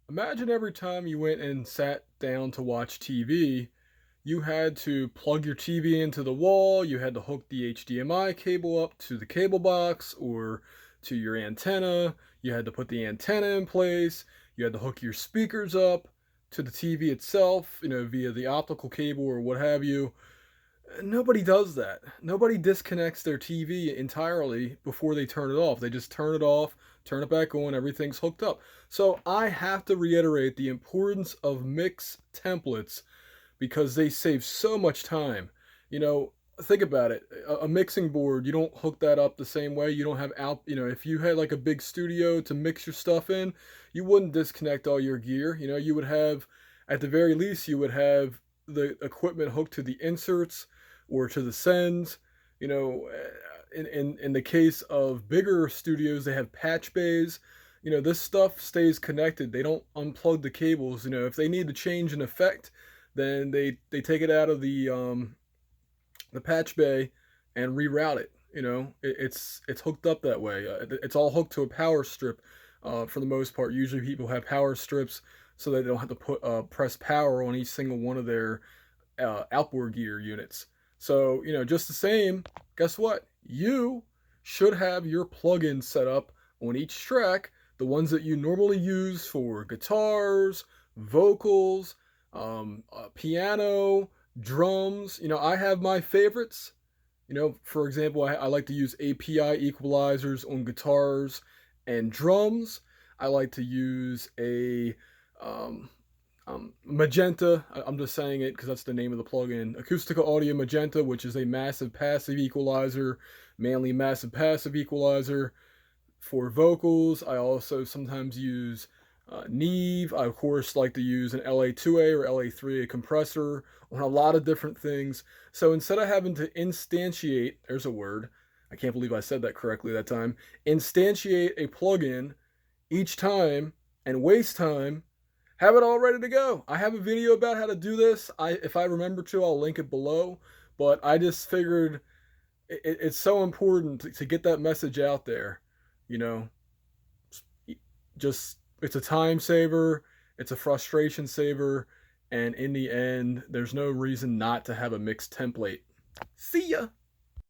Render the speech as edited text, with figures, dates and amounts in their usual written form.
Imagine every time you went and sat down to watch TV, you had to plug your TV into the wall, you had to hook the HDMI cable up to the cable box or to your antenna, you had to put the antenna in place, you had to hook your speakers up to the TV itself, via the optical cable or what have you. Nobody does that. Nobody disconnects their TV entirely before they turn it off. They just turn it off, turn it back on, everything's hooked up. So I have to reiterate the importance of mix templates because they save so much time. You know, think about it. A mixing board, you don't hook that up the same way. You don't have if you had like a big studio to mix your stuff in, you wouldn't disconnect all your gear. You would have, at the very least, you would have the equipment hooked to the inserts or to the sends. In the case of bigger studios, they have patch bays. This stuff stays connected. They don't unplug the cables. If they need to change an effect, then they take it out of the patch bay and reroute it. It's hooked up that way. It's all hooked to a power strip for the most part. Usually people have power strips so they don't have to press power on each single one of their outboard gear units. So, just the same, guess what? You should have your plugins set up on each track, the ones that you normally use for guitars, vocals, piano, drums. I have my favorites. For example, I like to use API equalizers on guitars and drums. I like to use a um, Magenta. I'm just saying it because that's the name of the plugin. Acustica Audio Magenta, which is a massive passive equalizer, mainly massive passive equalizer for vocals. I also sometimes use Neve. I, of course, like to use an LA2A or LA3A compressor on a lot of different things. So instead of having to instantiate, there's a word, I can't believe I said that correctly that time, instantiate a plugin each time and waste time, have it all ready to go. I have a video about how to do this. If I remember to, I'll link it below. But I just figured it's so important to get that message out there. You know, just it's a time saver, it's a frustration saver, and in the end, there's no reason not to have a mixed template. See ya.